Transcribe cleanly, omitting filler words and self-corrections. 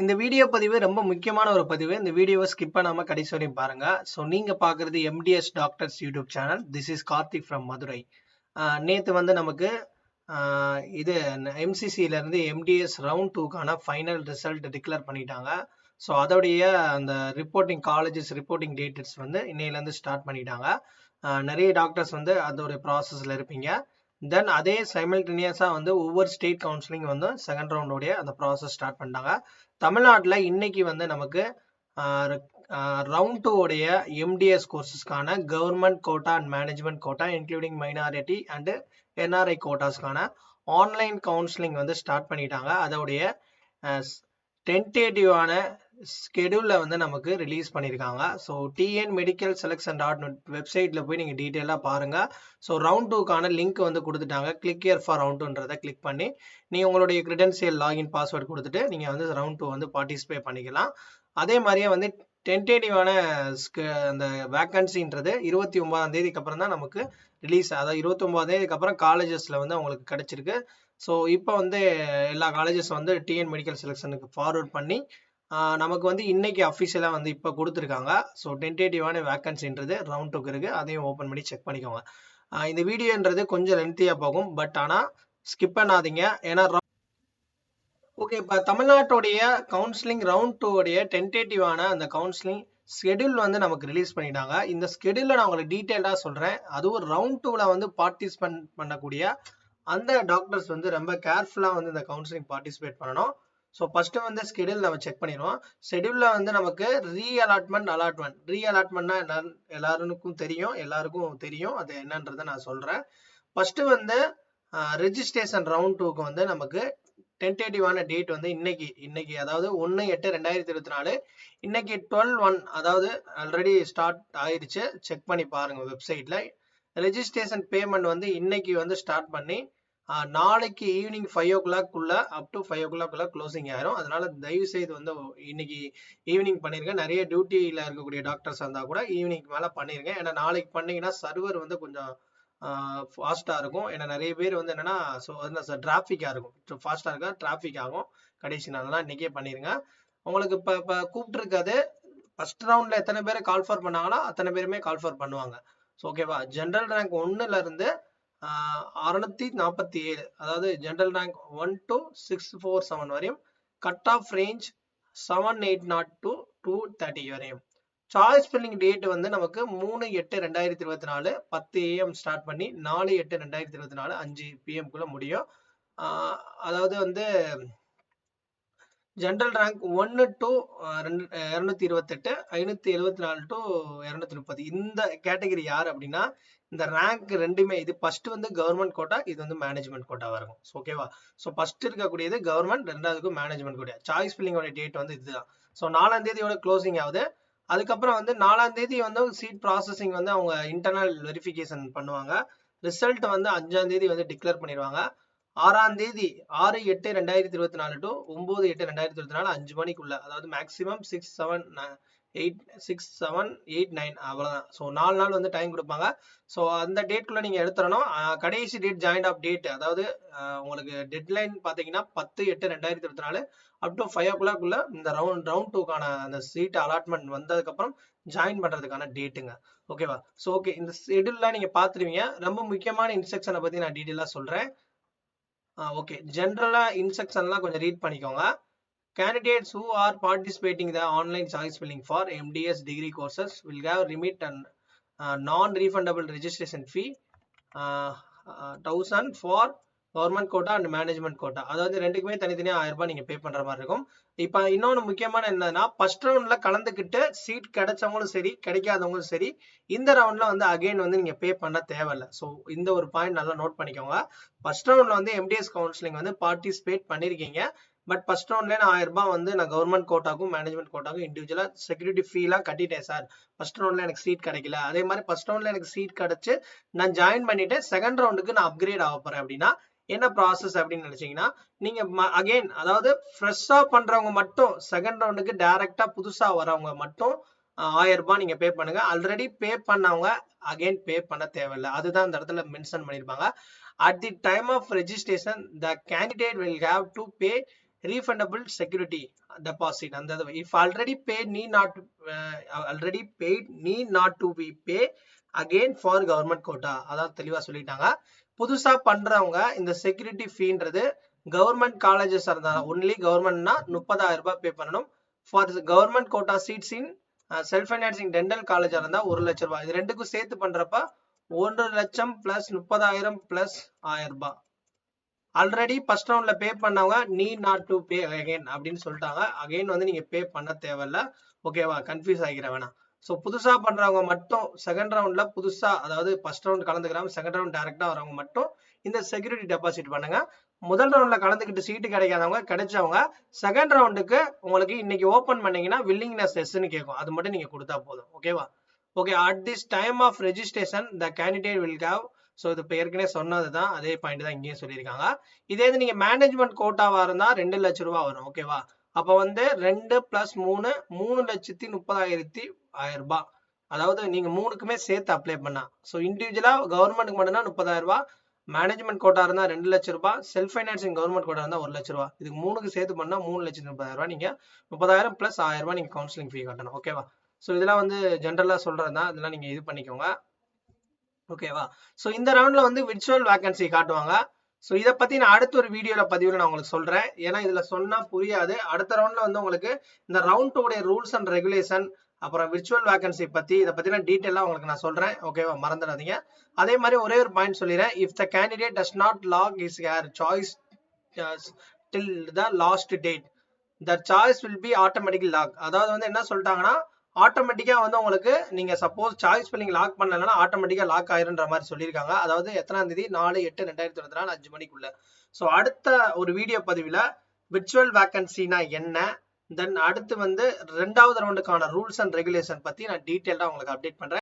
இந்த வீடியோ பதிவு ரொம்ப முக்கியமான ஒரு பதிவு. இந்த வீடியோவை ஸ்கிப் பண்ணாம கடைசி வரையும் பாருங்க. ஸோ நீங்க பார்க்குறது MDS doctors YouTube channel. This is Karthik from Madurai. நேற்று வந்து நமக்கு இது எம்சிசியிலேருந்து எம்டிஎஸ் ரவுண்ட் 2க்கான ஃபைனல் ரிசல்ட் டிக்ளேர் பண்ணிட்டாங்க. ஸோ அதோடைய அந்த காலேஜஸ் ரிப்போர்ட்டிங் டேட்ஸ் வந்து இன்னையிலேருந்து ஸ்டார்ட் பண்ணிட்டாங்க. நிறைய டாக்டர்ஸ் வந்து அதோடைய ப்ராசஸில் இருப்பீங்க. தென் அதே சைமல்டேனியஸாக வந்து ஒவ்வொரு ஸ்டேட் கவுன்சிலிங் வந்து செகண்ட் ரவுண்டோடைய அந்த ப்ராசஸ் ஸ்டார்ட் பண்ணிட்டாங்க. தமிழ்நாட்டில் இன்னைக்கு வந்து நமக்கு ரவுண்ட் 2 உடைய எம்டிஎஸ் கோர்சஸ்க்கான government quota and management quota including minority and NRI கோட்டாஸ்க்கான ஆன்லைன் கவுன்சிலிங் வந்து ஸ்டார்ட் பண்ணிட்டாங்க. அதோடைய டென்டேட்டிவான ஸ்கெடியூலில் வந்து நமக்கு ரிலீஸ் பண்ணியிருக்காங்க. ஸோ டிஎன் மெடிக்கல் செலக்ஷன் வெப்சைட்டில் போய் நீங்கள் டீட்டெயிலாக பாருங்கள். ஸோ ரவுண்ட் 2க்கான லிங்க் வந்து கொடுத்துட்டாங்க. கிளிக் இயர் ஃபார் ரவுண்ட் 2ன்றதை கிளிக் பண்ணி நீங்கள் உங்களுடைய கிரெடென்சியல் லாகின் பாஸ்வேர்டு கொடுத்துட்டு நீங்கள் வந்து ரவுண்ட் 2 வந்து பார்ட்டிசிபேட் பண்ணிக்கலாம். அதே மாதிரியே வந்து டென்டேட்டிவான அந்த வேக்கன்சின்றது 29ஆம் தேதிக்கு அப்புறம் தான் நமக்கு ரிலீஸ். அதாவது 29ஆம் தேதிக்கு அப்புறம் காலேஜஸில் வந்து அவங்களுக்கு கிடைச்சிருக்கு. ஸோ இப்போ வந்து எல்லா காலேஜஸ் வந்து டிஎன் மெடிக்கல் செலெக்ஷனுக்கு ஃபார்வர்ட் பண்ணி நமக்கு வந்து இன்னைக்கு அஃபிஷியலாக வந்து இப்போ கொடுத்துருக்காங்க. ஸோ டென்டேட்டிவான வேக்கன்சின்றது ரவுண்ட் 2க்கு இருக்குது. அதையும் ஓப்பன் பண்ணி செக் பண்ணிக்கோங்க. இந்த வீடியோன்றது கொஞ்சம் லென்த்தியாக போகும், பட் ஆனால் ஸ்கிப் பண்ணாதீங்க. ஏன்னா ஓகே, இப்போ தமிழ்நாட்டுடைய கவுன்சிலிங் ரவுண்ட் 2 உடைய டென்டேட்டிவான அந்த கவுன்சிலிங் ஸ்கெடியூல் வந்து நமக்கு ரிலீஸ் பண்ணிட்டாங்க. இந்த ஸ்கெடியூலில் நான் உங்களுக்கு டீட்டெயிலாக சொல்கிறேன். அதுவும் ரவுண்ட் 2வில் வந்து பார்ட்டிசிபேட் பண்ணக்கூடிய அந்த டாக்டர்ஸ் வந்து ரொம்ப கேர்ஃபுல்லாக வந்து இந்த கவுன்சிலிங் பார்ட்டிசிபேட் பண்ணணும். ஸோ ஃபர்ஸ்ட் வந்து ஸ்கெடியூல் நம்ம செக் பண்ணிடுவோம். ஷெடியூலில் வந்து நமக்கு ரீஅலாட்மெண்ட்னா என்னன்னு எல்லாருக்கும் தெரியும். அது என்னன்றதை நான் சொல்கிறேன். ஃபர்ஸ்ட் வந்து ரெஜிஸ்ட்ரேஷன் ரவுண்ட் 2க்கு வந்து நமக்கு டென்டேட்டிவான டேட் வந்து இன்னைக்கு அதாவது 1/8/2024 இன்னைக்கு 12/1 அதாவது ஆல்ரெடி ஸ்டார்ட் ஆயிடுச்சு. செக் பண்ணி பாருங்க வெப்சைட்ல. ரெஜிஸ்ட்ரேஷன் பேமெண்ட் வந்து இன்னைக்கு வந்து ஸ்டார்ட் பண்ணி நாளைக்கு evening 5 o'clock up to 5 o'clock closing ஆயிரும். அதனால தயவு செய்து வந்து இன்னைக்கு ஈவினிங் பண்ணிருங்க. நிறைய டியூட்டியில இருக்கக்கூடிய டாக்டர்ஸ் இருந்தா கூட ஈவினிங் மேல பண்ணிருங்க. ஏன்னா நாளைக்கு பண்ணீங்கன்னா சர்வர் வந்து கொஞ்சம் ஃபாஸ்டா இருக்கும். ஏன்னா நிறைய பேர் வந்து என்னன்னா டிராஃபிக்கா இருக்கும். ஃபாஸ்டா இருக்கா டிராஃபிக் ஆகும் கடைசி நாள்லாம். இன்னைக்கே பண்ணிருங்க. உங்களுக்கு இப்ப கூப்பிட்டுருக்காது. ஃபர்ஸ்ட் ரவுண்ட்ல எத்தனை பேர் கால் ஃபார் பண்ணாங்களோ அத்தனை பேருமே கால் ஃபார் பண்ணுவாங்க. ஸோ ஓகேவா. ஜென்ரல் ரேங்க் 1ல இருந்து 647, அதாவது ஜென்ரல் ரேங்க் 1 to 647 வரையும், கட் ஆஃப் ரேஞ்ச் 780 to 230 வரையும். சாய்ஸ் ஃபில்லிங் டேட் வந்து நமக்கு 3/8/2024 10 AM ஸ்டார்ட் பண்ணி 4/8/2024 5 PM குள்ள முடியும். அதாவது வந்து ஜென்ரல் ரேங்க் 1 to 228, 574 to 230 இந்த கேட்டகரி யார் அப்படின்னா, இந்த ரேங்க் ரெண்டுமே இது ஃபர்ஸ்ட் வந்து கவர்மெண்ட் கோட்டா, இது வந்து மேனேஜ்மெண்ட் கோட்டா வரும். ஓகேவா. ஸோ ஃபர்ஸ்ட் இருக்கக்கூடியது கவர்மெண்ட், ரெண்டாவதுக்கு மேனேஜ்மெண்ட் கோட்டா. சாய்ஸ் ஃபில்லிங்கோட டேட் வந்து இதுதான். ஸோ 4ஆம் தேதியோட க்ளோசிங் ஆகுது. அதுக்கப்புறம் வந்து 4ஆம் தேதி வந்து சீட் ப்ராசஸிங் வந்து அவங்க இன்டர்னல் வெரிஃபிகேஷன் பண்ணுவாங்க. ரிசல்ட் வந்து 5ஆம் தேதி வந்து டிக்ளேர் பண்ணிடுவாங்க. 6ஆம் தேதி 6/8/2024 டு 9/8/2024 5 மணிக்குள்ள, அதாவது மேக்ஸிமம் 6, 7, 8, 9 அவ்வளவுதான். ஸோ 4 நாள் வந்து டைம் கொடுப்பாங்க. ஸோ அந்த டேட்குள்ள நீங்க எடுத்துடணும். கடைசி டேட் ஜாயின்ட் ஆஃப் டேட், அதாவது உங்களுக்கு டெட்லைன் பாத்தீங்கன்னா 10/8/2024 அப் டு 5 o'clock இந்த ரவுண்ட் 2க்கான அந்த சீட் அலாட்மெண்ட் வந்ததுக்கு அப்புறம் ஜாயின் பண்றதுக்கான டேட்டுங்க. ஓகேவா. ஸோ ஓகே, இந்த ஷெடியூல்லாம் நீங்க பாத்துருவீங்க. ரொம்ப முக்கியமான இன்ஸ்ட்ரக்ஷனை பத்தி நான் டீட்டெயிலா சொல்றேன். ஓகே, ஜென்ரலா இன்ஸ்ட்ரக்ஷன்லாம் கொஞ்சம் ரீட் பண்ணிக்கோங்க. Candidates who are participating in the online choice filling for MDS degree courses will have remit and non-refundable registration fee 1000 for government quota and management quota. அதாவது ரெண்டுக்குமே தனித்தனியாக 1000 ரூபாய் நீங்க பே பண்ற மாதிரி இருக்கும். இப்போ இன்னொன்று முக்கியமான என்னன்னா, ஃபர்ஸ்ட் ரவுண்ட்ல கலந்துக்கிட்டு சீட் கிடைச்சவங்களும் சரி கிடைக்காதவங்களும் சரி இந்த ரவுண்ட்ல வந்து அகைன் வந்து நீங்க பே பண்ண தேவையில்லை. ஸோ இந்த ஒரு பாயிண்ட் நல்லா நோட் பண்ணிக்கோங்க. ஃபர்ஸ்ட் ரவுண்ட்ல வந்து எம்டிஎஸ் கவுன்சிலிங் வந்து பார்ட்டிசிபேட் பண்ணிருக்கீங்க. பட் ஃபர்ஸ்ட் ரவுண்ட்ல நான் 1000 ரூபாய் வந்து நான் கவர்மெண்ட் கோட்டாக்கும் மேனேஜ்மெண்ட் கோட்டாக்கும் இண்டிவிஜுவலா செக்யூரிட்டி ஃபீலாம் கட்டிட்டேன் சார். ஃபர்ஸ்ட் ரவுண்ட்ல எனக்கு சீட் கிடைக்கல. அதே மாதிரி ஃபர்ஸ்ட் ரவுண்ட்ல எனக்கு சீட் கிடைச்சு நான் ஜாயின் பண்ணிட்டு செகண்ட் ரவுண்டுக்கு நான் அப்கிரேட் ஆக போறேன் அப்படின்னா என்ன ப்ராசஸ் அப்படின்னு நினைச்சீங்கன்னா, நீங்க அகைன் அதாவது ஃப்ரெஷ்ஷா பண்றவங்க மட்டும் செகண்ட் ரவுண்டுக்கு டைரக்டா புதுசா வரவங்க மட்டும் 1000 ரூபாய் நீங்க பே பண்ணுங்க. ஆல்ரெடி பே பண்ணவங்க அகைன் பே பண்ண தேவையில்லை. அதுதான் இந்த இடத்துல மென்ஷன் பண்ணிருப்பாங்க. At the time of registration, the candidate will have to pay refundable security deposit அந்த if already paid need not to be pay again for government quota. அதான் தெளிவா சொல்லிட்டாங்க. புதுசா பண்றவங்க இந்த செக்யூரிட்டி ஃபீன்றது கவர்மெண்ட் காலேஜஸ் இருந்தா ஒன்லி கவர்மெண்ட்னா 30,000 ரூபாய் பே பண்ணணும். For government quota seats in self financing dental காலேஜா இருந்தா 1 லட்சம் ரூபாய். இது ரெண்டுக்கும் சேர்த்து பண்றப்ப 1 லட்சம் பிளஸ் 30,000 பிளஸ் 1000 ரூபாய். ஆல்ரெடி ஃபர்ஸ்ட் ரவுண்ட்ல பே பண்ணவங்க need not to pay again அப்படின்னு சொல்லிட்டாங்க. அகைன் வந்து நீங்க பே பண்ண தேவையில்ல. ஓகேவா? கன்ஃபியூஸ் ஆகிக்கிற வேணாம். ஸோ புதுசா பண்றவங்க மட்டும் செகண்ட் ரவுண்ட்ல புதுசா, அதாவது ஃபர்ஸ்ட் ரவுண்ட் கலந்துக்கிறாம செகண்ட் ரவுண்ட் டைரக்டா வரவங்க மட்டும் இந்த செக்யூரிட்டி டெபாசிட் பண்ணுங்க. முதல் ரவுண்ட்ல கலந்துக்கிட்டு சீட்டு கிடைக்காதவங்க, கிடைச்சவங்க செகண்ட் ரவுண்டுக்கு உங்களுக்கு இன்னைக்கு ஓபன் பண்ணீங்கன்னா வில்லிங்னஸ் எஸ்ன்னு கேட்கும். அது மட்டும் நீங்க கொடுத்தா போதும். ஓகேவா? Okay, at this time of registration the candidate will have, so இது இப்போ ஏற்கனவே சொன்னது தான், அதே பாயிண்ட் தான் இங்கேயும் சொல்லியிருக்காங்க. இதே இது நீங்க மேனேஜ்மெண்ட் கோட்டாவா இருந்தா 2 லட்சம் ரூபாய் வரும். ஓகேவா? அப்போ வந்து 2 + 3 3,30,1000 ரூபாய். அதாவது நீங்க மூணுக்குமே சேர்த்து அப்ளை பண்ணா. ஸோ இண்டிவிஜுவலா கவர்மெண்ட்டுக்கு மட்டும்தான் 30,000 ரூபாய், மேனேஜ்மெண்ட் கோட்டா இருந்தா 2 லட்சம் ரூபாய், செல்ஃப் ஃபைனான்சிங் கவர்மெண்ட் கோட்டா இருந்தா 1 லட்சம் ரூபாய். இதுக்கு மூணுக்கு சேர்த்து பண்ணா 3,30,000 ரூபாய். நீங்க 30,000 + 1000 ரூபாய் நீங்க கவுன்சிலிங் ஃபீ கட்டணும். ஓகேவா? ஸோ இதெல்லாம் வந்து ஜென்ரலா சொல்றது தான், இதெல்லாம் நீங்க இது பண்ணிக்கோங்க. ஓகேவா? ஸோ இந்த ரவுண்ட்ல வந்து விர்ச்சுவல் வேகன்சி காட்டுவாங்க. ஸோ இதை பத்தி நான் அடுத்த ஒரு பதிவில் நான் உங்களுக்கு சொல்றேன். ஏன்னா இதுல சொன்னா புரியாது. அடுத்த ரவுண்ட்ல வந்து உங்களுக்கு இந்த ரவுண்ட் 2 ரூல்ஸ் அண்ட் ரெகுலேஷன், அப்புறம் விர்ச்சுவல் வேகன்சி பத்தி, இதை பத்தி நான் டீட்டெயிலா உங்களுக்கு நான் சொல்றேன். ஓகேவா? மறந்துடாதீங்க. அதே மாதிரி ஒரே ஒரு பாயிண்ட் சொல்லிடுறேன். If the candidate does not lock his choice till the last date, the choice will be automatically locked. அதாவது வந்து என்ன சொல்லிட்டாங்கன்னா, ஆட்டோமேட்டிக்கா வந்து உங்களுக்கு நீங்க சப்போஸ் சாய்ஸ் பண்ணி லாக் பண்ணலன்னா ஆட்டோமேட்டிக்கா லாக் ஆயிருன்ற மாதிரி சொல்லியிருக்காங்க. அதாவது எத்தனாம் தேதி? 4/8/2024 5 மணிக்குள்ள. ஸோ அடுத்த ஒரு வீடியோ பதிவுல விர்ச்சுவல் வேகன்சினா என்ன, தென் அடுத்து வந்து 2வது ரவுண்டுக்கான ரூல்ஸ் அண்ட் ரெகுலேஷன் பத்தி நான் டீட்டெயிலா உங்களுக்கு அப்டேட் பண்றேன்.